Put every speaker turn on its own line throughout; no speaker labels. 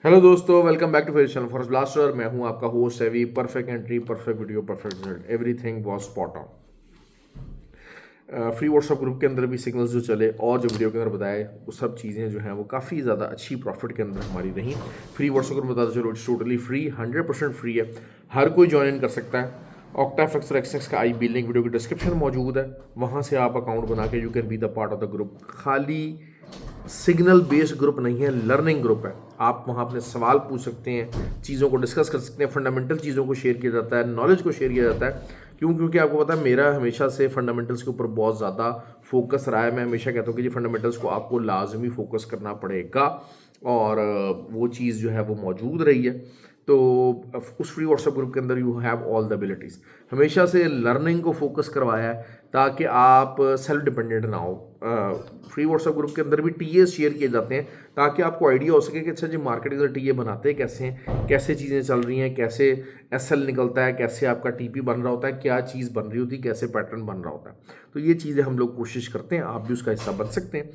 Hello दोस्तों, welcome back to फिर channel forest blaster. मैं हूं आपका होस्ट एवी। Perfect entry, perfect video, perfect result, everything was spot on. Free WhatsApp group के अंदर भी सिग्नल्स जो चले और जो वीडियो के अंदर बताए वो सब चीज़ें जो हैं वो काफ़ी ज़्यादा अच्छी प्रॉफिट के अंदर हमारी रही। फ्री व्हाट्सएप ग्रुप बताते चलो, इट्स टोटली फ्री, 100% फ्री है। हर कोई ज्वाइन इन कर सकता है। ऑक्टाफ्लेक्स और एक्सएक्स का आई लिंक वीडियो की डिस्क्रिप्शन में मौजूद है, वहाँ से आप अकाउंट बना के you can be the part of the group. खाली सिग्नल बेस्ड ग्रुप नहीं है, लर्निंग ग्रुप है। आप वहाँ अपने सवाल पूछ सकते हैं, चीज़ों को डिस्कस कर सकते हैं, फंडामेंटल चीज़ों को शेयर किया जाता है, नॉलेज को शेयर किया जाता है। क्यों? क्योंकि आपको पता है मेरा हमेशा से फंडामेंटल्स के ऊपर बहुत ज़्यादा फोकस रहा है। मैं हमेशा कहता हूँ कि जी फंडामेंटल्स को आपको लाजमी फोकस करना पड़ेगा, और वो चीज़ जो है वो मौजूद रही है। तो उस फ्री व्हाट्सएप ग्रुप के अंदर you have all the abilities. हमेशा से लर्निंग को फोकस करवाया है ताकि आप सेल्फ डिपेंडेंट ना हो। फ्री व्हाट्सएप ग्रुप के अंदर भी टीए शेयर किए जाते हैं ताकि आपको आइडिया हो सके कि अच्छा जी मार्केट के अंदर टीए बनाते हैं कैसे हैं, कैसे चीज़ें चल रही हैं, कैसे एसएल निकलता है, कैसे आपका टीपी बन रहा होता है, क्या चीज़ बन रही होती है, कैसे पैटर्न बन रहा होता है। तो ये चीज़ें हम लोग कोशिश करते हैं, आप भी उसका हिस्सा बन सकते हैं।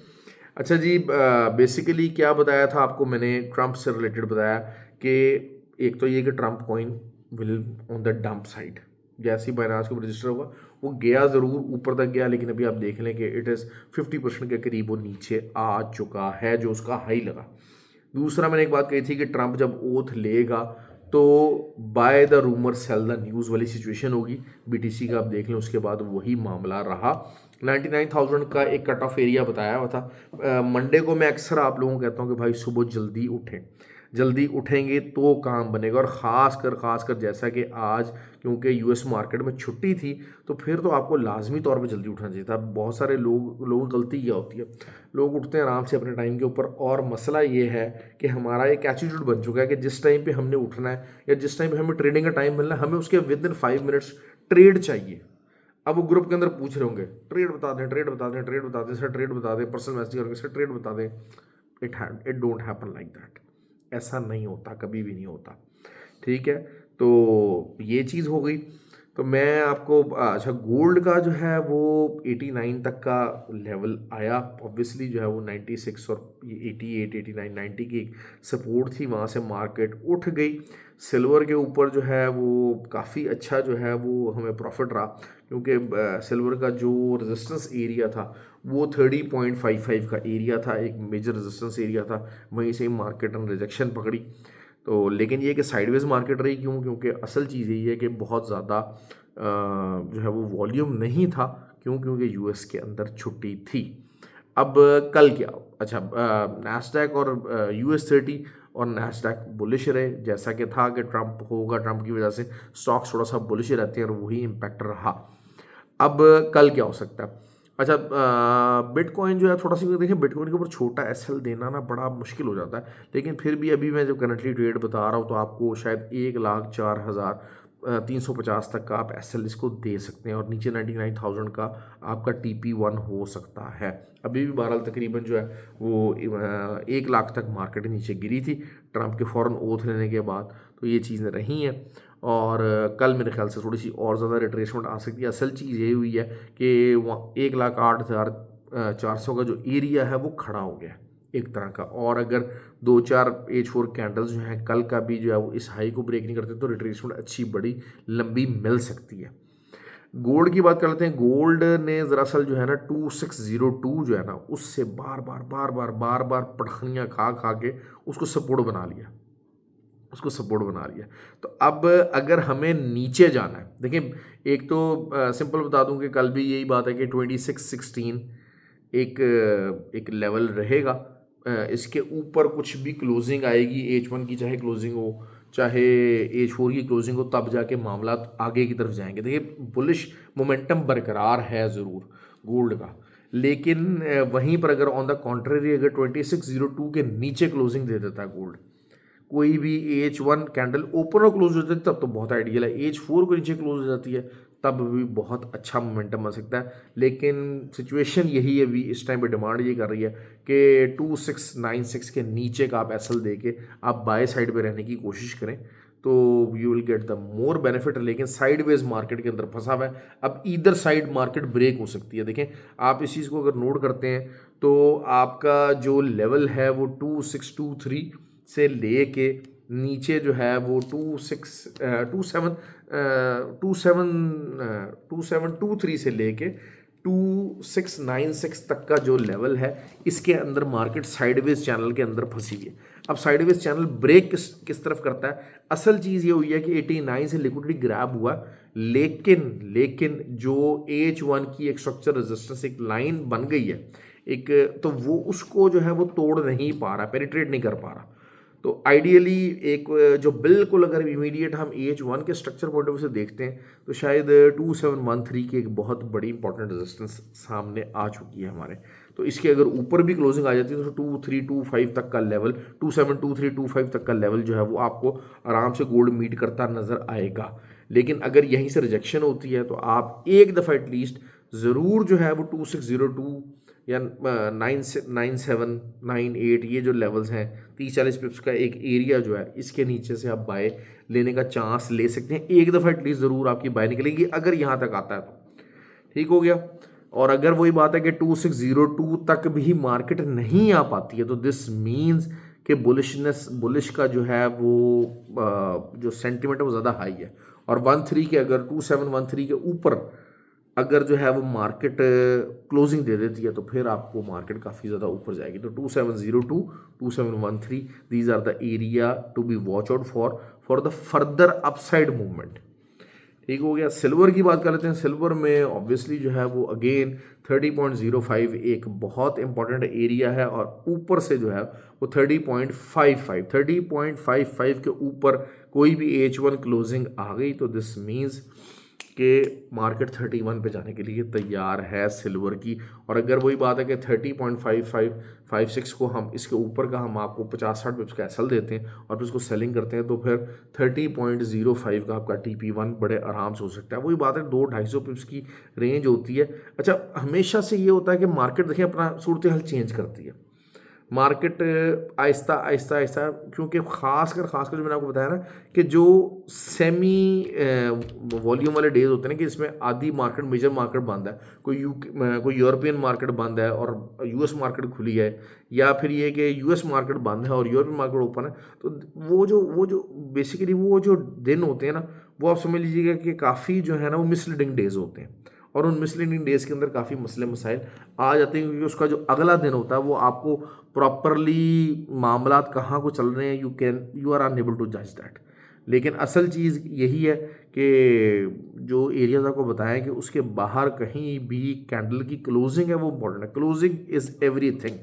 अच्छा जी, बेसिकली क्या बताया था आपको मैंने, ट्रंप से रिलेटेड बताया कि एक तो ये कि Trump coin will on the dump side. जैसे ही बाइनांस के ऊपर रजिस्टर होगा वो गया ज़रूर, ऊपर तक गया, लेकिन अभी आप देख लें कि इट इज़ 50% के करीब वो नीचे आ चुका है जो उसका हाई लगा। दूसरा, मैंने एक बात कही थी कि ट्रंप जब ओथ लेगा तो by the rumour cell the news वाली सिचुएशन होगी। बीटीसी का आप देख लें, उसके बाद वही मामला रहा। 99,000 का एक कट ऑफ एरिया बताया हुआ था। मंडे को मैं अक्सर आप लोगों को कहता हूँ कि भाई सुबह जल्दी उठें, जल्दी उठेंगे तो काम बनेगा। और ख़ासकर जैसा कि आज क्योंकि यूएस मार्केट में छुट्टी थी तो फिर तो आपको लाजमी तौर पे जल्दी उठना चाहिए था। बहुत सारे लोगों की गलती क्या होती है, लोग उठते हैं आराम से अपने टाइम के ऊपर, और मसला ये है कि हमारा एक एटीट्यूड बन चुका है कि जिस टाइम पे हमने उठना है या जिस टाइम पे हमें ट्रेडिंग का टाइम मिलना है, हमें उसके विद इन 5 मिनट्स ट्रेड चाहिए। अब वो ग्रुप के अंदर पूछ रहे होंगे ट्रेड बता दें, ट्रेड बता दें, ट्रेड बता दें सर, ट्रेड बता दें, पर्सनल मैसेज करेंगे सर ट्रेड बता दें। It don't happen like that. ऐसा नहीं होता, कभी भी नहीं होता। ठीक है, तो ये चीज़ हो गई। तो मैं आपको अच्छा, गोल्ड का जो है वो 89 तक का लेवल आया। ऑब्वियसली जो है वो 96 और 88, 89, 90 की एक सपोर्ट थी, वहाँ से मार्केट उठ गई। सिल्वर के ऊपर जो है वो काफ़ी अच्छा जो है वो हमें प्रॉफिट रहा, क्योंकि सिल्वर का जो रेजिस्टेंस एरिया था वो 30.55 का एरिया था, एक मेजर रेजिस्टेंस एरिया था। वहीं से मार्केट ने रिजेक्शन पकड़ी। तो लेकिन ये कि साइडवेज मार्केट रही, क्यों? क्योंकि असल चीज़ यही है कि बहुत ज़्यादा जो है वो वॉल्यूम नहीं था। क्यों? क्योंकि यूएस के अंदर छुट्टी थी। अब कल क्या हो? अच्छा, नैस्डैक और US30 और नैस्डैक बुलिश रहे, जैसा कि था कि ट्रंप होगा, ट्रंप की वजह से स्टॉक्स थोड़ा सा बुलिश रहते हैं और वही इम्पैक्ट रहा। अब कल क्या हो सकता है? अच्छा, बिटकॉइन जो है थोड़ा सा देखिए, बिटकॉइन के ऊपर छोटा एसएल देना ना बड़ा मुश्किल हो जाता है, लेकिन फिर भी अभी मैं जो करंटली ट्रेड बता रहा हूँ तो आपको शायद 1,04,350 तक का आप एसएल इसको दे सकते हैं, और नीचे 99,000 का आपका TP1 हो सकता है। अभी भी बहरहाल तकरीबन जो है वो 1 लाख तक मार्केट नीचे गिरी थी ट्रंप के फ़ौरन ओथ लेने के बाद। तो ये चीज़ें रही हैं, और कल मेरे ख्याल से थोड़ी सी और ज़्यादा रिट्रेसमेंट आ सकती है। असल चीज़ ये हुई है कि वहाँ 1,08,400 का जो एरिया है वो खड़ा हो गया एक तरह का, और अगर 2-4 H4 कैंडल्स जो हैं कल का भी जो है वो इस हाई को ब्रेक नहीं करते तो रिट्रेसमेंट अच्छी बड़ी लंबी मिल सकती है। गोल्ड की बात कर लेते हैं। गोल्ड ने दरअसल जो है ना 2602 जो है ना उससे बार बार पटखनियाँ खा खा के उसको सपोर्ट बना लिया, उसको सपोर्ट बना लिया। तो अब अगर हमें नीचे जाना है, देखिए एक तो सिंपल बता दूं कि कल भी यही बात है कि 2616 एक लेवल रहेगा। इसके ऊपर कुछ भी क्लोजिंग आएगी H1 की, चाहे क्लोजिंग हो चाहे H4 की क्लोजिंग हो, तब जाके मामला आगे की तरफ जाएंगे। देखिए बुलिश मोमेंटम बरकरार है ज़रूर गोल्ड का, लेकिन वहीं पर अगर ऑन द कॉन्ट्रेरी अगर 2602 के नीचे क्लोजिंग दे देता है गोल्ड, कोई भी H1 कैंडल ओपन और क्लोज हो जाती है तब तो बहुत आइडियल है। H4 को नीचे क्लोज हो जाती है तब भी बहुत अच्छा मोमेंटम आ सकता है। लेकिन सिचुएशन यही है, अभी इस टाइम पे डिमांड ये कर रही है कि 2696 के नीचे का आप एसएल दे के आप बाय साइड पे रहने की कोशिश करें, तो you will get the more benefit. लेकिन साइडवेज मार्केट के अंदर फंसा हुआ है, अब इधर साइड मार्केट ब्रेक हो सकती है। देखें आप इस चीज़ को अगर नोट करते हैं तो आपका जो लेवल है वो 2623 से ले के नीचे जो है वो 2723 से लेके 2696 तक का जो लेवल है, इसके अंदर मार्केट साइडवेज चैनल के अंदर फंसी है। अब साइडवेज चैनल ब्रेक किस तरफ करता है? असल चीज़ ये हुई है कि 89 से लिक्विडिटी ग्रैब हुआ, लेकिन जो AH1 की एक स्ट्रक्चर रेजिस्टेंस एक लाइन बन गई है एक, तो वो उसको जो है वो तोड़ नहीं पा रहा, पेनिट्रेट नहीं कर पा रहा। तो आइडियली एक जो बिल्कुल अगर इमीडिएट हम AH1 के स्ट्रक्चर पॉइंट ऑफ व्यू से देखते हैं तो शायद 2713 की एक बहुत बड़ी इंपॉर्टेंट रेजिस्टेंस सामने आ चुकी है हमारे। तो इसके अगर ऊपर भी क्लोजिंग आ जाती है तो 2325 तक का लेवल, 272325 तक का लेवल जो है वो आपको आराम से गोल्ड मीट करता नज़र आएगा। लेकिन अगर यहीं से रिजेक्शन होती है तो आप एक दफ़ा एटलीस्ट ज़रूर जो है वो 2602 या 9798 ये जो लेवल्स हैं 30-40 पिप्स का एक एरिया जो है, इसके नीचे से आप बाय लेने का चांस ले सकते हैं। एक दफ़ा एटलीस्ट ज़रूर आपकी बाय निकलेगी अगर यहाँ तक आता है तो ठीक हो गया। और अगर वही बात है कि 2602 तक भी मार्केट नहीं आ पाती है तो दिस मीन्स कि बुलिश का जो है वो जो सेंटिमेंट है वो ज़्यादा हाई है। और 13 के अगर 2713 के ऊपर अगर जो है वो मार्केट क्लोजिंग दे देती है तो फिर आपको मार्केट काफ़ी ज़्यादा ऊपर जाएगी। तो 2702 2713 these are the area to be watch out for the further upside movement. ठीक हो गया। सिल्वर की बात कर लेते हैं। सिल्वर में ऑब्वियसली जो है वो अगेन 30.05 एक बहुत इंपॉर्टेंट एरिया है और ऊपर से जो है वो 30.55 के ऊपर कोई भी AH1 क्लोजिंग आ गई तो दिस मीन्स कि मार्केट 31 पे जाने के लिए तैयार है सिल्वर की। और अगर वही बात है कि 30.5556 को हम इसके ऊपर का हम आपको 50-60 पिप्स का एसएल देते हैं और फिर उसको सेलिंग करते हैं तो फिर 30.05 का आपका TP1 बड़े आराम से हो सकता है। वही बात है 200-250 पिप्स की रेंज होती है। अच्छा, हमेशा से ये होता है कि मार्केट देखिए अपना सूरत हाल चेंज करती है। मार्केट आहिस्ता आहिस्ता क्योंकि खासकर जो मैंने आपको बताया ना कि जो सेमी वॉल्यूम वाले डेज होते हैं ना कि इसमें आधी मार्केट मेजर मार्केट बंद है, कोई यूरोपियन मार्केट बंद है और US मार्केट खुली है, या फिर ये कि US मार्केट बंद है और यूरोपियन मार्केट ओपन है, तो वो जो बेसिकली वो जो दिन होते हैं ना वो आप समझ लीजिएगा कि काफ़ी जो है ना वो मिसलीडिंग डेज होते हैं। और उन मिसलीडिंग डेज़ के अंदर काफ़ी मसले मसाइल आ जाते हैं क्योंकि उसका जो अगला दिन होता है वो आपको प्रॉपरली मामलात कहाँ को चल रहे हैं यू आर अनएबल टू जज दैट। लेकिन असल चीज़ यही है कि जो एरियाज आपको बताया कि उसके बाहर कहीं भी कैंडल की क्लोजिंग है वो इम्पोर्टेंट है। Closing is everything,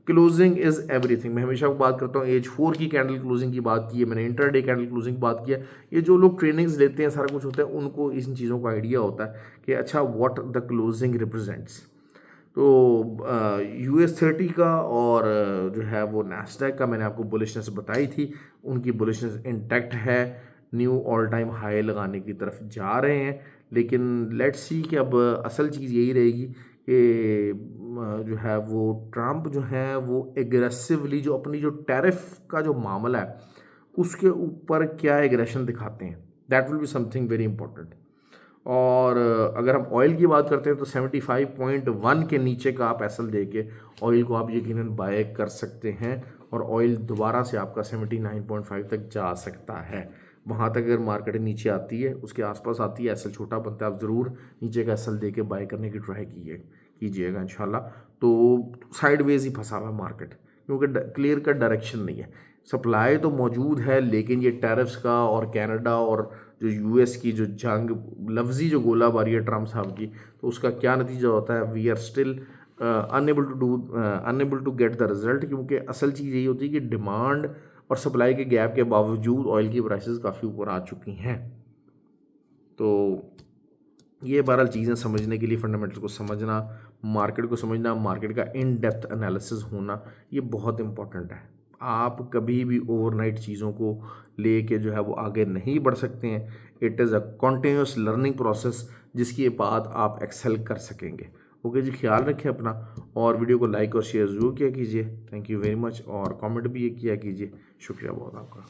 closing is everything. मैं हमेशा बात करता हूँ AH4 की कैंडल क्लोजिंग की बात की है, मैंने इंटरडे कैंडल क्लोजिंग की बात की है। ये जो लोग ट्रेनिंग्स लेते हैं सारा कुछ होता है उनको इन चीज़ों का आइडिया होता है कि अच्छा व्हाट द क्लोजिंग रिप्रेजेंट्स। तो US 30 का और जो है वो नैस्डैक का मैंने आपको बुलिशनेस बताई थी, उनकी बुलिशनेस इंटैक्ट है, न्यू ऑल टाइम हाई लगाने की तरफ जा रहे हैं। लेकिन लेट्स सी कि अब असल चीज़ यही रहेगी कि जो है वो ट्रंप जो है वो एग्रेसिवली जो अपनी जो टैरिफ का जो मामला है उसके ऊपर क्या एग्रेशन दिखाते हैं, that will be something very important. और अगर हम ऑयल की बात करते हैं तो 75.1 के नीचे का आप एसएल दे के ऑयल को आप यकीनन बाय कर सकते हैं और ऑयल दोबारा से आपका 79.5 तक जा सकता है। वहाँ तक अगर मार्केट नीचे आती है, उसके आसपास आती है, एसएल छोटा बनता है, आप ज़रूर नीचे का एसएल दे के बाय करने की ट्राई कीजिएगा इंशाल्लाह। तो साइडवेज ही फंसा हुआ है मार्केट क्योंकि क्लियर का डायरेक्शन नहीं है। सप्लाई तो मौजूद है लेकिन ये टैरिफ्स का और कनाडा और जो US की जो जंग लफ्जी जो गोलाबारी है ट्रम्प साहब की, तो उसका क्या नतीजा होता है, we are still unable to get the result. क्योंकि असल चीज़ यही होती है कि डिमांड और सप्लाई के गैप के बावजूद ऑयल की प्राइसेस काफ़ी ऊपर आ चुकी हैं। तो ये बहरहाल चीज़ें समझने के लिए फंडामेंटल को समझना, मार्केट को समझना, मार्केट का इन डेप्थ एनालिसिस होना ये बहुत इंपॉर्टेंट है। आप कभी भी ओवरनाइट चीज़ों को लेके जो है वो आगे नहीं बढ़ सकते हैं। It is a continuous learning process जिसकी बाद आप एक्सेल कर सकेंगे। ओके जी, ख्याल रखें अपना और वीडियो को लाइक और शेयर ज़रूर किया कीजिए। थैंक यू वेरी मच और कमेंट भी ये किया कीजिए। शुक्रिया बहुत आपका।